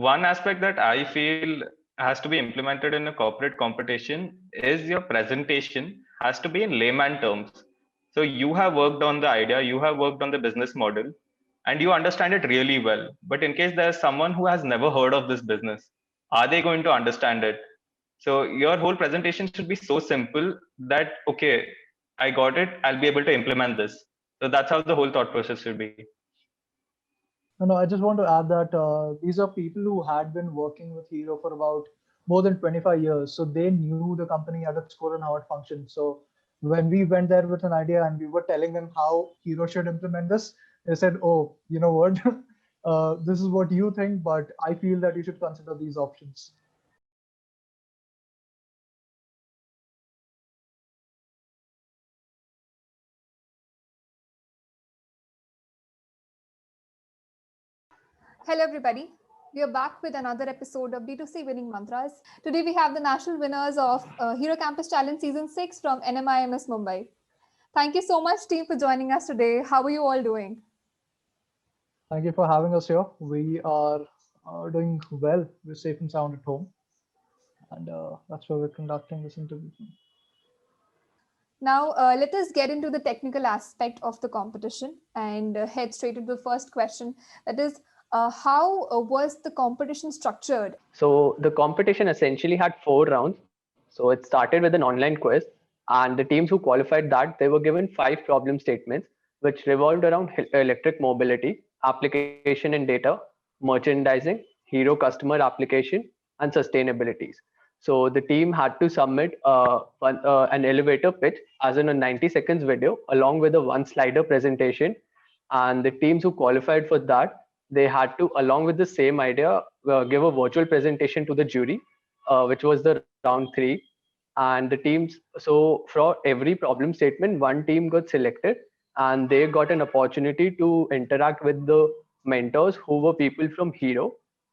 one aspect that I feel has to be implemented in a corporate competition is your presentation has to be in layman terms. So you have worked on the idea, you have worked on the business model, and you understand it really well. But in case there's someone who has never heard of this business, are they going to understand it? So your whole presentation should be so simple that, okay, I got it, I'll be able to implement this. So that's how the whole thought process should be. No, I just want to add that these are people who had been working with Hero for about more than 25 years. So they knew the company at its core and how it functioned. So when we went there with an idea and we were telling them how Hero should implement this, they said, oh, you know what? This is what you think, but I feel that you should consider these options. Hello, everybody. We are back with another episode of D2C Winning Mantras. Today, we have the national winners of Hero Campus Challenge Season 6 from NMIMS Mumbai. Thank you so much, team, for joining us today. How are you all doing? Thank you for having us here. We are doing well. We're safe and sound at home. And that's why we're conducting this interview. Now, let us get into the technical aspect of the competition and head straight into the first question. That is, how was the competition structured? So the competition essentially had 4 rounds. So it started with an online quiz, and the teams who qualified that, they were given 5 problem statements, which revolved around electric mobility, application and data, merchandising, hero customer application, and sustainabilities. So the team had to submit an elevator pitch, as in a 90 seconds video, along with a 1 slider presentation. And the teams who qualified for that, they had to, along with the same idea, give a virtual presentation to the jury, which was the round 3. And the teams, so for every problem statement, 1 team got selected, and they got an opportunity to interact with the mentors who were people from Hero,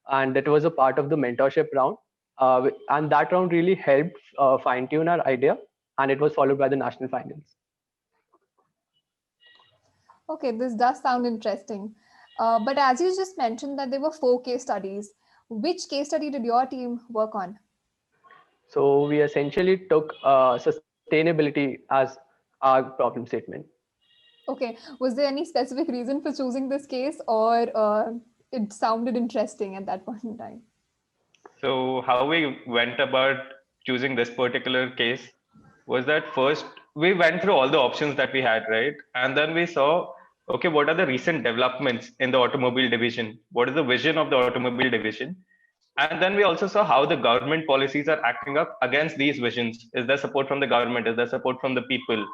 and that was a part of the mentorship round. And that round really helped fine tune our idea, and it was followed by the national finals. Okay, this does sound interesting. But as you just mentioned that there were 4 case studies, which case study did your team work on? So we essentially took sustainability as our problem statement. Okay, was there any specific reason for choosing this case, or it sounded interesting at that point in time? So how we went about choosing this particular case was that first we went through all the options that we had, right? And then we saw, okay, what are the recent developments in the automobile division? What is the vision of the automobile division? And then we also saw how the government policies are acting up against these visions. Is there support from the government? Is there support from the people?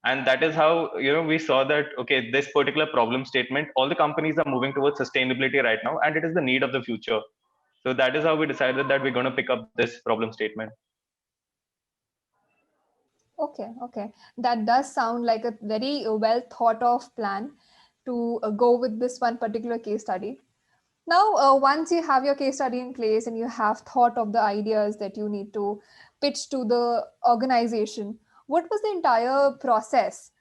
And that is how, we saw that, okay, this particular problem statement, all the companies are moving towards sustainability right now, and it is the need of the future. So that is how we decided that we're going to pick up this problem statement. Okay. That does sound like a very well thought of plan to go with this one particular case study. Now, once you have your case study in place and you have thought of the ideas that you need to pitch to the organization, what was the entire process?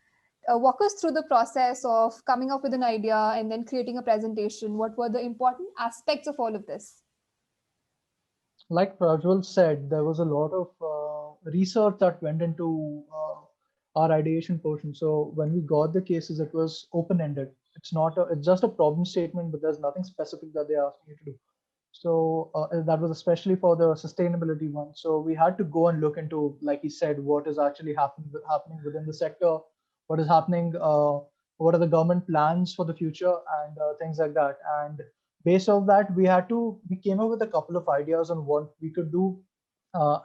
Walk us through the process of coming up with an idea and then creating a presentation. What were the important aspects of all of this? Like Prajwal said, there was a lot of research that went into our ideation portion. So when we got the cases, it was open-ended. It's just a problem statement, but there's nothing specific that they asked you to do. So that was especially for the sustainability one. So we had to go and look into, like he said, what is actually happening within the sector, what is happening, what are the government plans for the future, and things like that. And based on that, we came up with a couple of ideas on what we could do,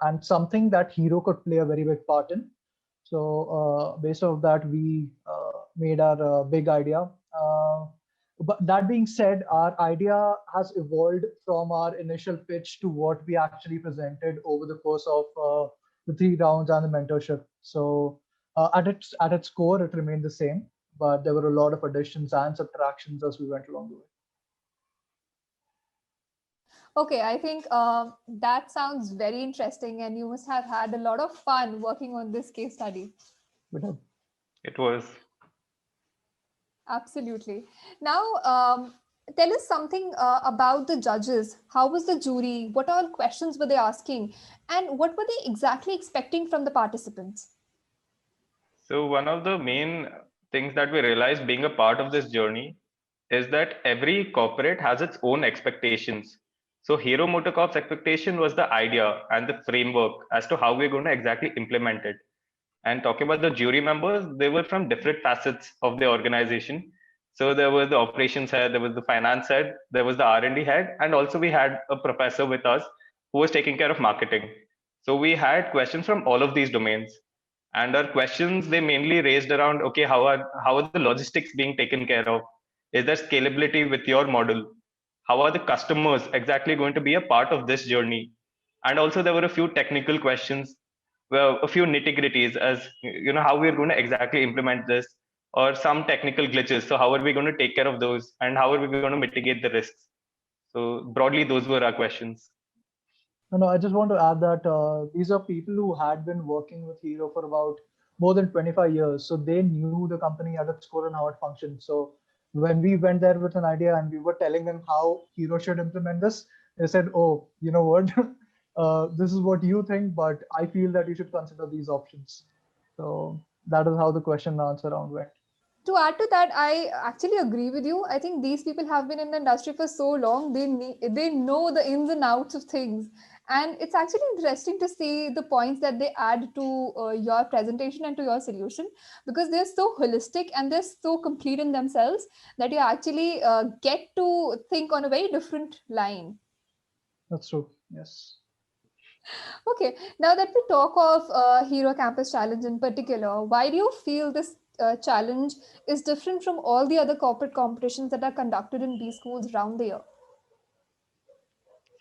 and something that Hero could play a very big part in. So based off that, we made our big idea. But that being said, our idea has evolved from our initial pitch to what we actually presented over the course of the 3 rounds and the mentorship. So at its core, it remained the same, but there were a lot of additions and subtractions as we went along the way. Okay, I think that sounds very interesting, and you must have had a lot of fun working on this case study. It was. Absolutely. Now, tell us something about the judges. How was the jury? What all questions were they asking? And what were they exactly expecting from the participants? So one of the main things that we realized being a part of this journey is that every corporate has its own expectations. So Hero MotoCorp's expectation was the idea and the framework as to how we're going to exactly implement it. And talking about the jury members, they were from different facets of the organization. So there was the operations head, there was the finance head, there was the R&D head, and also we had a professor with us who was taking care of marketing. So we had questions from all of these domains. And our questions, they mainly raised around, okay, how are the logistics being taken care of? Is there scalability with your model? How are the customers exactly going to be a part of this journey? And also there were a few technical questions, well, a few nitty gritties, as how we're going to exactly implement this, or some technical glitches. So how are we going to take care of those, and how are we going to mitigate the risks? So broadly, those were our questions. No, I just want to add that these are people who had been working with Hero for about more than 25 years. So they knew the company at its core and how it functioned. So when we went there with an idea and we were telling them how Hero should implement this, they said, oh, you know what? This is what you think, but I feel that you should consider these options. So that is how the question and answer round went. To add to that, I actually agree with you. I think these people have been in the industry for so long, they know the ins and outs of things. And it's actually interesting to see the points that they add to your presentation and to your solution, because they're so holistic and they're so complete in themselves that you actually get to think on a very different line. That's true. Yes. Okay, now that we talk of Hero Campus Challenge in particular, why do you feel this challenge is different from all the other corporate competitions that are conducted in B schools around the year?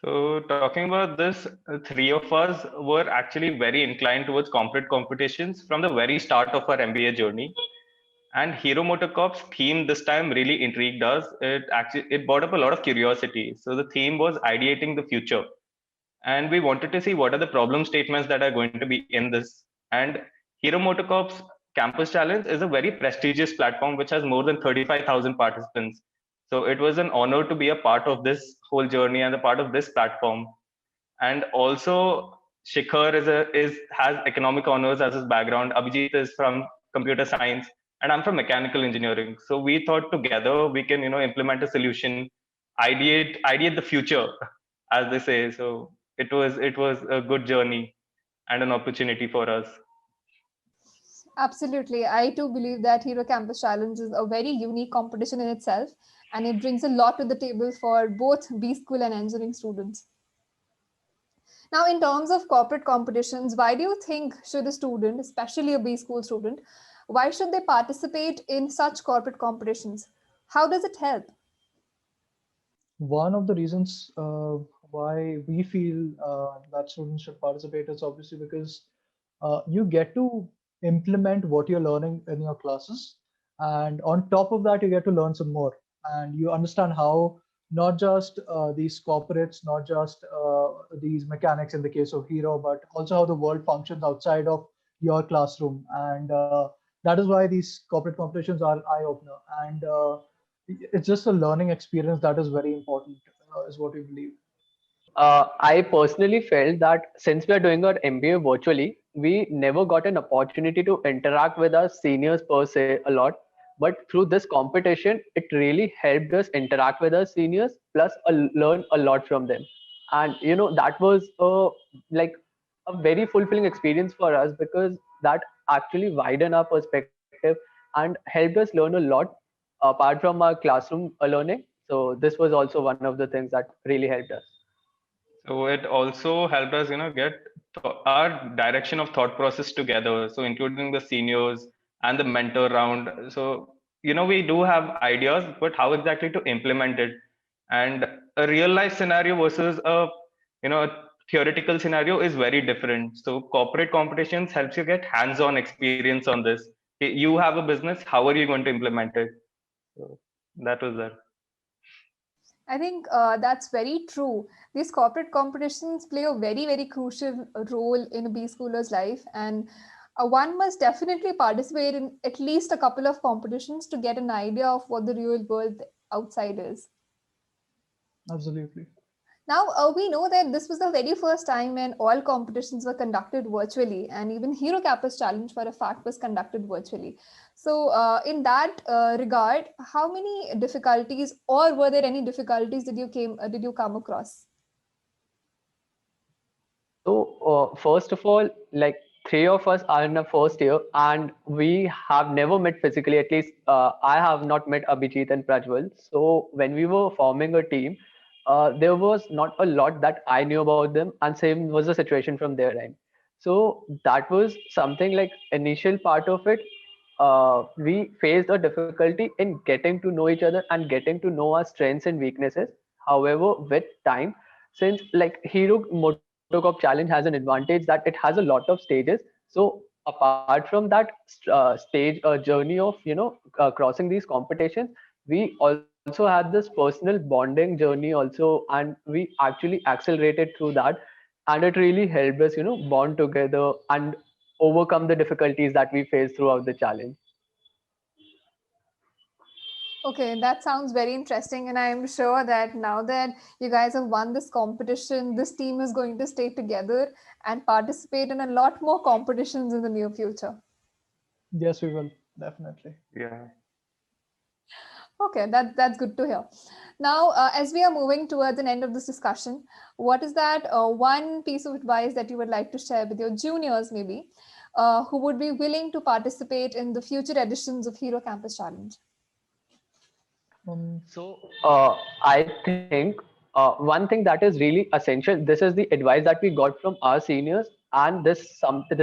So talking about this, three of us were actually very inclined towards corporate competitions from the very start of our MBA journey. And Hero MotoCorp's theme this time really intrigued us. It brought up a lot of curiosity. So the theme was ideating the future, and we wanted to see what are the problem statements that are going to be in this. And Hero MotoCorp's Campus Challenge is a very prestigious platform which has more than 35,000 participants. So it was an honor to be a part of this whole journey and a part of this platform. And also Shikhar has economic honors as his background. Abhijit is from computer science, and I'm from mechanical engineering. So we thought together we can implement a solution, ideate the future, as they say. So it was a good journey and an opportunity for us. Absolutely. I too believe that Hero Campus Challenge is a very unique competition in itself, and it brings a lot to the table for both B school and engineering students. Now, in terms of corporate competitions, why do you think should a student, especially a B school student, why should they participate in such corporate competitions? How does it help? One of the reasons why we feel that students should participate is obviously because you get to implement what you're learning in your classes. And on top of that, you get to learn some more. And you understand how not just these corporates, not just these mechanics in the case of Hero, but also how the world functions outside of your classroom. And that is why these corporate competitions are eye-opener. And it's just a learning experience that is very important, is what we believe. I personally felt that since we are doing our MBA virtually, we never got an opportunity to interact with our seniors per se a lot. But through this competition, it really helped us interact with our seniors, plus learn a lot from them. And that was like a very fulfilling experience for us, because that actually widened our perspective and helped us learn a lot apart from our classroom learning. So this was also one of the things that really helped us. So it also helped us, get our direction of thought process together. So including the seniors and the mentor round. So, we do have ideas, but how exactly to implement it? And a real life scenario versus a theoretical scenario is very different. So corporate competitions helps you get hands-on experience on this. You have a business, how are you going to implement it? So that was that. I think that's very true. These corporate competitions play a very, very crucial role in a B schooler's life. And one must definitely participate in at least a couple of competitions to get an idea of what the real world outside is. Absolutely. Now, we know that this was the very first time when all competitions were conducted virtually, and even Hero Campus Challenge for a fact was conducted virtually. So, in that regard, how many difficulties, or were there any difficulties did you come across? So, first of all, like three of us are in the first year, and we have never met physically. At least, I have not met Abhijit and Prajwal. So, when we were forming a team, there was not a lot that I knew about them, and same was the situation from their end. So, that was something like initial part of it. We faced a difficulty in getting to know each other and getting to know our strengths and weaknesses. However, with time, since like Hero MotoCorp Challenge has an advantage that it has a lot of stages. So apart from that stage journey of crossing these competitions, we also had this personal bonding journey also, and we actually accelerated through that, and it really helped us bond together and overcome the difficulties that we faced throughout the challenge. Okay, that sounds very interesting. And I'm sure that now that you guys have won this competition, this team is going to stay together and participate in a lot more competitions in the near future. Yes, we will definitely. Yeah. Okay, that's good to hear. Now, as we are moving towards an end of this discussion, what is that one piece of advice that you would like to share with your juniors, maybe, who would be willing to participate in the future editions of Hero Campus Challenge? So, I think one thing that is really essential. This is the advice that we got from our seniors, and this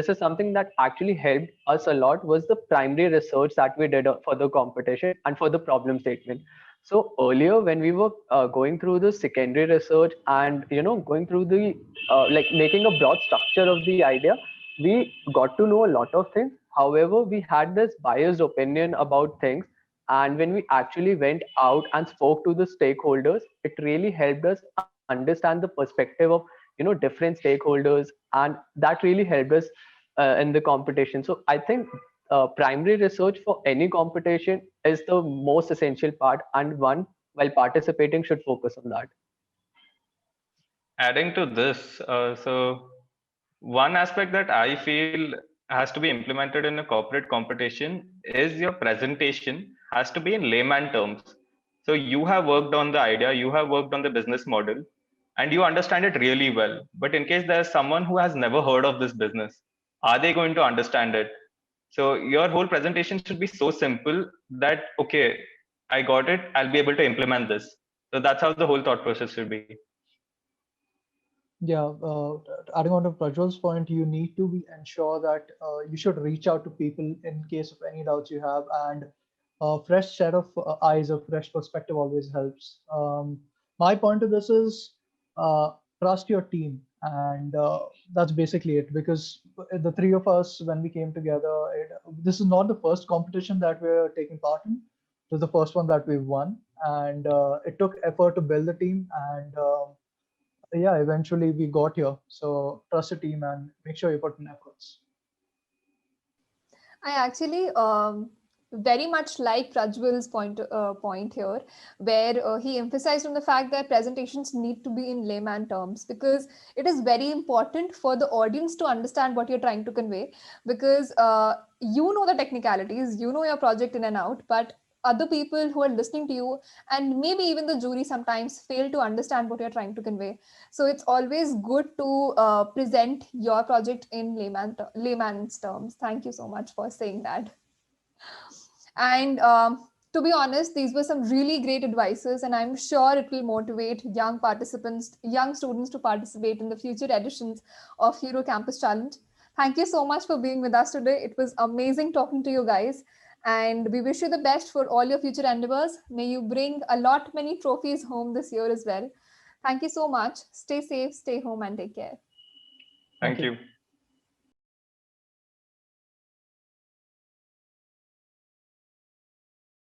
is something that actually helped us a lot. Was the primary research that we did for the competition and for the problem statement. So earlier, when we were going through the secondary research and going through the like making a broad structure of the idea, we got to know a lot of things. However, we had this biased opinion about things, and when we actually went out and spoke to the stakeholders, it really helped us understand the perspective of different stakeholders, and that really helped us in the competition. So I think primary research for any competition is the most essential part, and one while participating should focus on that. Adding to this, so one aspect that I feel has to be implemented in a corporate competition is your presentation has to be in layman terms. So you have worked on the idea, you have worked on the business model, and you understand it really well. But in case there's someone who has never heard of this business, are they going to understand it? So your whole presentation should be so simple that, okay, I got it, I'll be able to implement this. So that's how the whole thought process should be. Yeah, adding on to Prajwal's point, you need to be ensure that you should reach out to people in case of any doubts you have, and a fresh set of eyes, a fresh perspective always helps. My point to this is trust your team, and that's basically it. Because the three of us, when we came together, this is not the first competition that we're taking part in. It was the first one that we won, and it took effort to build the team, and yeah, eventually we got here. So trust the team and make sure you put in efforts. I actually very much like Prajwal's point here, where he emphasized on the fact that presentations need to be in layman terms, because it is very important for the audience to understand what you're trying to convey, because you know the technicalities, you know your project in and out, but other people who are listening to you, and maybe even the jury, sometimes fail to understand what you're trying to convey. So it's always good to present your project in layman's terms. Thank you so much for saying that. And to be honest, these were some really great advices, and I'm sure it will motivate young participants, young students to participate in the future editions of Hero Campus Challenge. Thank you so much for being with us today. It was amazing talking to you guys. And we wish you the best for all your future endeavors. May you bring many trophies home this year as well. Thank you so much. Stay safe, stay home, and take care. Thank you. you.